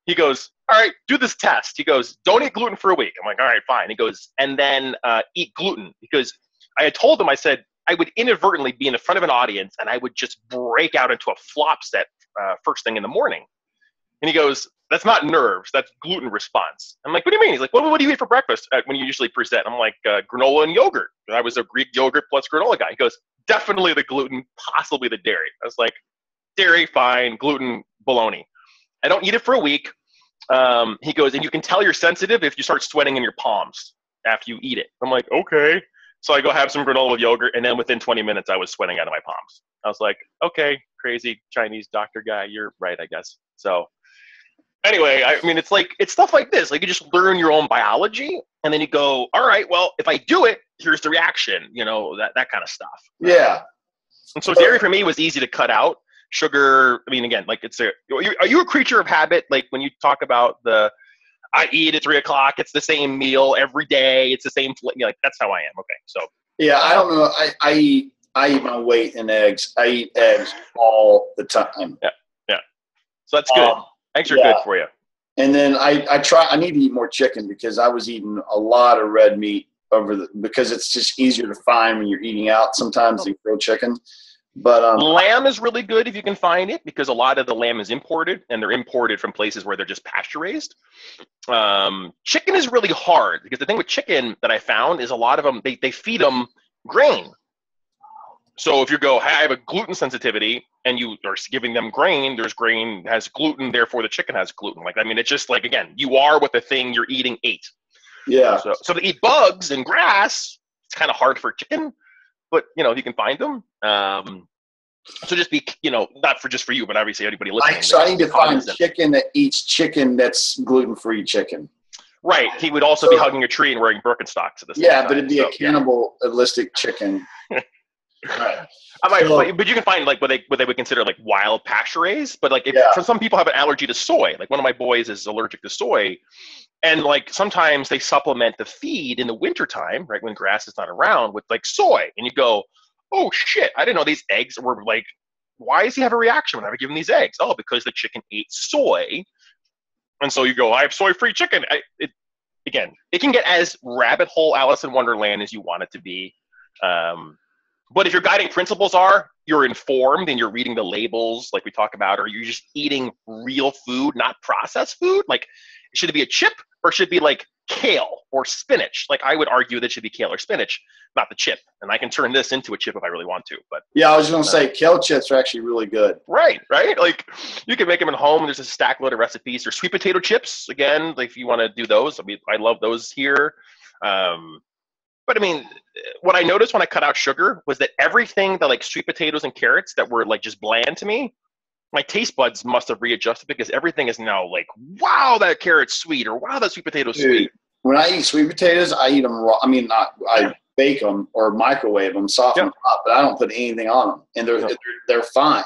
B: He goes, all right, do this test. He goes, don't eat gluten for a week. I'm like, all right, fine. He goes, and then eat gluten. Because I had told him, I said, I would inadvertently be in front of an audience and I would just break out into a flop set first thing in the morning. And he goes, that's not nerves, that's gluten response. I'm like, what do you mean? He's like, what do you eat for breakfast when you usually present? I'm like, granola and yogurt. I was a Greek yogurt plus granola guy. He goes, definitely the gluten, possibly the dairy. I was like, dairy, fine, gluten, bologna. I don't eat it for a week. He goes, and you can tell you're sensitive if you start sweating in your palms after you eat it. I'm like, okay. So I go have some granola with yogurt, and then within 20 minutes, I was sweating out of my palms. I was like, okay, crazy Chinese doctor guy, you're right, I guess. So anyway, it's stuff like this. You just learn your own biology, and then you go, all right, well, if I do it, here's the reaction, that kind of stuff.
A: Yeah.
B: And so dairy for me was easy to cut out. Sugar, again, are you a creature of habit? Like when you talk about I eat at 3 o'clock, it's the same meal every day, it's the same, that's how I am. Okay, so.
A: Yeah, I don't know. I eat my weight in eggs. I eat eggs all the time.
B: Yeah. So that's good. Eggs are good for you.
A: And then I need to eat more chicken because I was eating a lot of red meat because it's just easier to find when you're eating out sometimes than grilled chicken. But
B: lamb is really good if you can find it because a lot of the lamb is imported and they're imported from places where they're just pasture raised. Chicken is really hard because the thing with chicken that I found is a lot of them, they feed them grain. So if you go, hey, I have a gluten sensitivity and you are giving them grain, there's grain has gluten, therefore the chicken has gluten. It's just again, you are what the thing you're eating ate.
A: Yeah.
B: So to eat bugs and grass, it's kind of hard for chicken, but you can find them. So just be, not just for you, but obviously anybody listening.
A: So I need to find chicken that eats chicken that's gluten-free chicken.
B: Right. He would also be hugging a tree and wearing Birkenstocks at the same time.
A: But it'd be a cannibalistic chicken. Right.
B: I might,
A: So,
B: but you can find like what they would consider like wild pasture-raised. But like, if
A: yeah.
B: for some people have an allergy to soy, like one of my boys is allergic to soy, and like sometimes they supplement the feed in the wintertime, right when grass is not around, with like soy, and you go, oh shit, I didn't know these eggs were like. Why does he have a reaction when I give him these eggs? Oh, because the chicken ate soy, and so you go, I have soy-free chicken. Again, it can get as rabbit hole Alice in Wonderland as you want it to be. But if your guiding principles are you're informed and you're reading the labels like we talk about, or you're just eating real food, not processed food, like should it be a chip or should it be like kale or spinach? Like I would argue that it should be kale or spinach, not the chip. And I can turn this into a chip if I really want to. But
A: yeah, I was going to say kale chips are actually really good.
B: Right. Like you can make them at home. There's a stack load of recipes. There's sweet potato chips. Again, like if you want to do those, I mean, I love those here. But I mean, what I noticed when I cut out sugar was that everything that like sweet potatoes and carrots that were like just bland to me, my taste buds must have readjusted because everything is now like, wow, that carrot's sweet, or wow, that sweet potato's sweet.
A: When I eat sweet potatoes, I eat them raw. I mean, I bake them or microwave them, soften them up, but I don't put anything on them, and they're fine.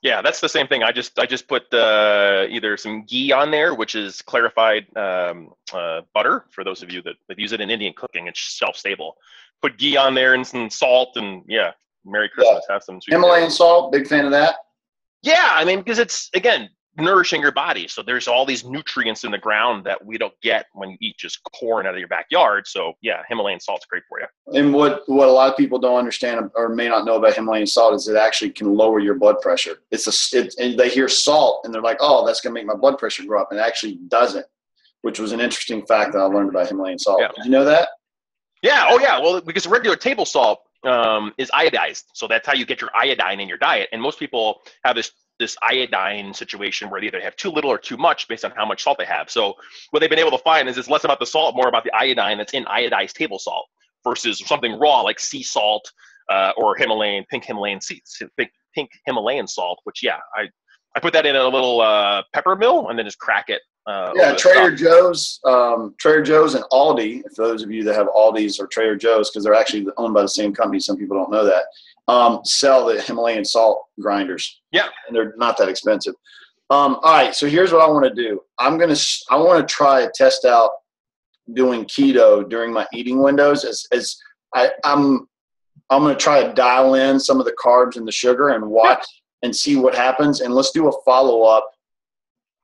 B: Yeah, that's the same thing. I just put either some ghee on there, which is clarified butter. For those of you that use it in Indian cooking, it's shelf-stable. Put ghee on there and some salt, and yeah, Merry Christmas. Have some sweet
A: Himalayan salt. Big fan of that.
B: Yeah, I mean, because it's, again, nourishing your body. So there's all these nutrients in the ground that we don't get when you eat just corn out of your backyard. So yeah, Himalayan salt's great for you.
A: And what a lot of people don't understand or may not know about Himalayan salt is it actually can lower your blood pressure. And they hear salt and they're like, oh, that's going to make my blood pressure go up. And it actually doesn't, which was an interesting fact that I learned about Himalayan salt. Yeah. Did you know that?
B: Yeah. Oh yeah. Well, because regular table salt is iodized. So that's how you get your iodine in your diet. And most people have this iodine situation where they either have too little or too much based on how much salt they have. So what they've been able to find is it's less about the salt, more about the iodine that's in iodized table salt versus something raw like sea salt or pink Himalayan salt, which I put that in a little pepper mill and then just crack it.
A: Trader Joe's and Aldi, if those of you that have Aldi's or Trader Joe's, because they're actually owned by the same company, some people don't know that, sell the Himalayan salt grinders.
B: Yeah.
A: And they're not that expensive. All right, so here's what I want to do. I want to try to test out doing keto during my eating windows I'm going to try to dial in some of the carbs and the sugar and watch and see what happens. And let's do a follow-up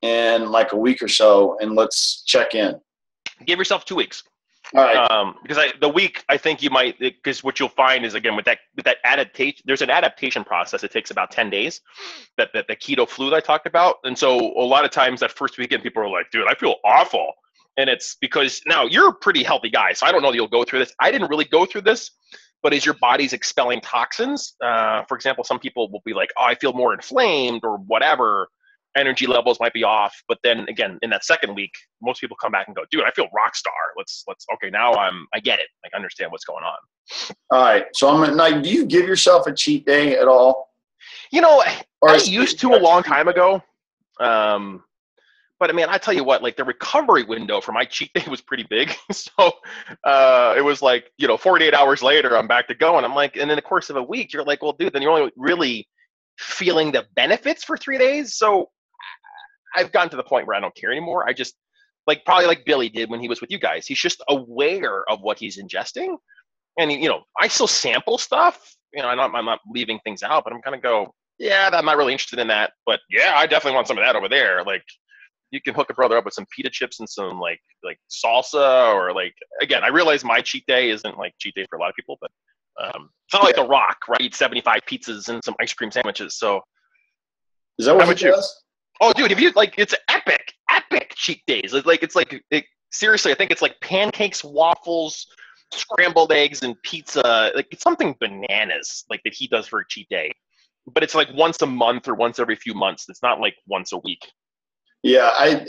A: in like a week or so, and let's check in.
B: Give yourself 2 weeks.
A: All right.
B: Because the week, I think you might, because what you'll find is, again, with that adaptation, there's an adaptation process. It takes about 10 days, that the keto flu that I talked about. And so a lot of times that first weekend, people are like, dude, I feel awful. And it's because now you're a pretty healthy guy. So I don't know that you'll go through this. I didn't really go through this, but as your body's expelling toxins, for example, some people will be like, oh, I feel more inflamed or whatever. Energy levels might be off, but then again, in that second week, most people come back and go, dude, I feel rock star. Let's okay, now I get it. Like, I understand what's going on.
A: All right. So do you give yourself a cheat day at all?
B: I used to a long time ago. But I mean, I tell you what, like the recovery window for my cheat day was pretty big. So it was like, 48 hours later, I'm back to going. I'm like, and in the course of a week, you're like, well, dude, then you're only really feeling the benefits for 3 days. So I've gotten to the point where I don't care anymore. I just probably like Billy did when he was with you guys. He's just aware of what he's ingesting. And, I still sample stuff, I'm not leaving things out, but I'm going to go, yeah, I'm not really interested in that. But yeah, I definitely want some of that over there. Like, you can hook a brother up with some pita chips and some like salsa, or again, I realize my cheat day isn't like cheat day for a lot of people, but it's not like The Rock, right? Eat 75 pizzas and some ice cream sandwiches. So
A: is that what he does?
B: Oh, dude, if you it's epic cheat days. Seriously, I think it's like pancakes, waffles, scrambled eggs, and pizza. Like, it's something bananas that he does for a cheat day. But it's like once a month or once every few months. It's not like once a week.
A: Yeah, I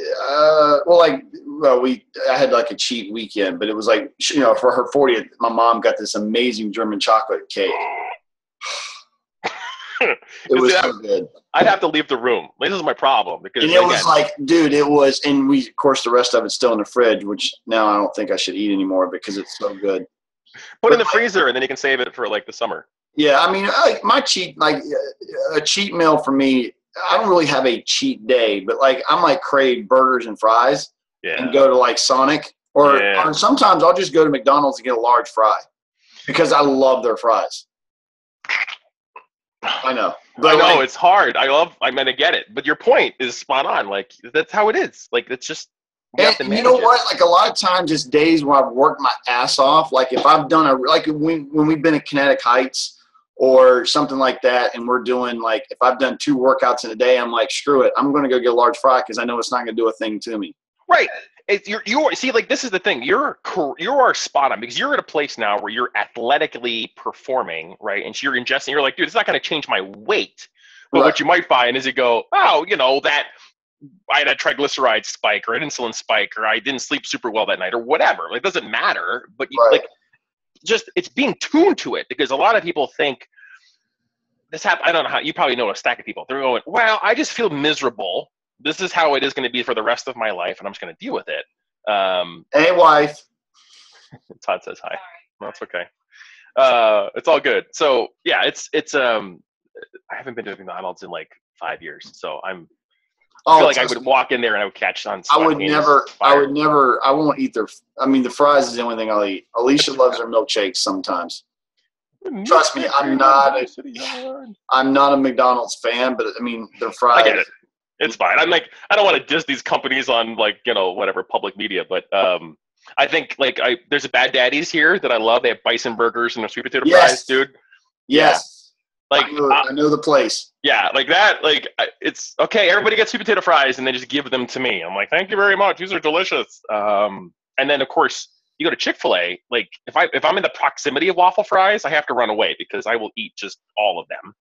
A: had like a cheat weekend, but it was like, for her 40th, my mom got this amazing German chocolate cake. It was so good.
B: I'd have to leave the room. This is my problem, because
A: and it was like, dude, it was, and of course, the rest of it's still in the fridge, which now I don't think I should eat anymore because it's so good.
B: Put in the freezer, and then you can save it for the summer.
A: Yeah, I mean, my a cheat meal for me, I don't really have a cheat day, but like I might crave burgers and fries and go to like Sonic or sometimes I'll just go to McDonald's and get a large fry because I love their fries. I know.
B: But I know like, it's hard. I get it. But your point is spot on. Like that's how it is. Like it's just
A: and you know what? Like a lot of times it's days where I've worked my ass off. Like if I've done when we've been at Kinetic Heights or something like that, and we're doing like if I've done 2 workouts in a day, I'm like, screw it, I'm going to go get a large fry because I know it's not going to do a thing to me.
B: Right. You see, like this is the thing. You are spot on because you're at a place now where you're athletically performing, right? And so you're ingesting. You're like, dude, it's not going to change my weight. But what you might find is you go, oh, that I had a triglyceride spike or an insulin spike, or I didn't sleep super well that night, or whatever. Like, it doesn't matter. But just it's being tuned to it because a lot of people think this happens. I don't know how you probably know a stack of people. They're going, well, I just feel miserable. This is how it is going to be for the rest of my life, and I'm just going to deal with it.
A: Hey, wife.
B: Todd says hi. That's okay. It's all good. So yeah, it's I haven't been to McDonald's in like 5 years, so I feel like I would walk in there and I would catch on.
A: I would never. I won't eat their. I mean, the fries is the only thing I'll eat. Alicia loves their milkshakes sometimes. Trust me, I'm not a McDonald's fan, but I mean, their fries.
B: I get it. It's fine. I'm like, I don't want to diss these companies on like, whatever public media, but I think like there's a Bad Daddy's here that I love. They have bison burgers and their sweet potato fries, dude.
A: Yes.
B: Yeah. Like
A: I know the place.
B: Yeah, like that. Like it's okay. Everybody gets sweet potato fries and they just give them to me. I'm like, thank you very much. These are delicious. And then of course you go to Chick-fil-A. Like if I'm in the proximity of waffle fries, I have to run away because I will eat just all of them.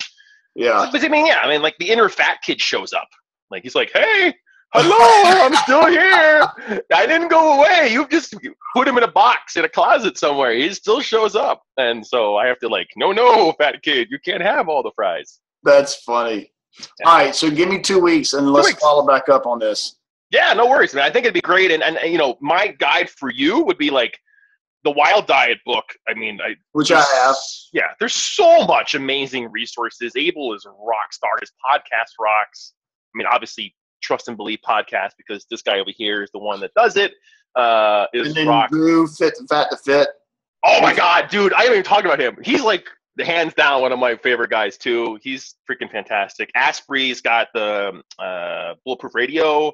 A: Yeah.
B: But I mean, like the inner fat kid shows up. Like he's like, hey, hello, I'm still here. I didn't go away. You just put him in a box in a closet somewhere. He still shows up. And so I have to like, no, fat kid, you can't have all the fries.
A: That's funny. Yeah. All right, so give me 2 weeks and let's follow back up on this.
B: Yeah, no worries, man. I think it'd be great. And my guide for you would be like the Wild Diet book. I mean,
A: which I have.
B: Yeah, there's so much amazing resources. Abel is a rock star. His podcast rocks. I mean, obviously, Trust and Believe podcast because this guy over here is the one that does it.
A: And then Drew, Fat to Fit.
B: Oh my God, dude! I haven't even talked about him. He's like hands down one of my favorite guys too. He's freaking fantastic. Asprey's got the Bulletproof Radio,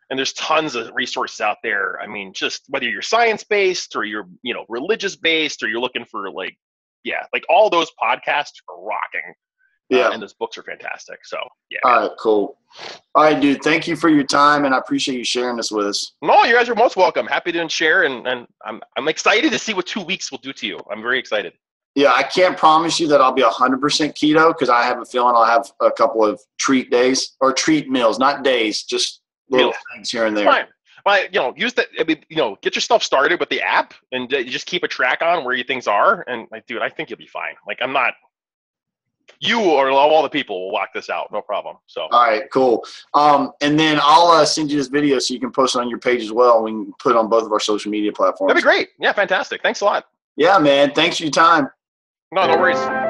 B: and there's tons of resources out there. I mean, just whether you're science based or you're religious based or you're looking for like all those podcasts are rocking.
A: Yeah.
B: And those books are fantastic. So, yeah.
A: All right, cool. All right, dude. Thank you for your time, and I appreciate you sharing this with us.
B: No, you guys are most welcome. Happy to share, and I'm excited to see what 2 weeks will do to you. I'm very excited.
A: Yeah, I can't promise you that I'll be 100% keto because I have a feeling I'll have a couple of treat days or treat meals, not days, just little things here and there.
B: Fine. Well, use that. I mean, get yourself started with the app and you just keep a track on where your things are. And like, dude, I think you'll be fine. Like, I'm not. You or all the people will walk this out, no problem. So,
A: all right, cool. And then I'll send you this video so you can post it on your page as well. We can put it on both of our social media platforms.
B: That'd be great. Yeah, fantastic. Thanks a lot.
A: Yeah, man. Thanks for your time.
B: No worries.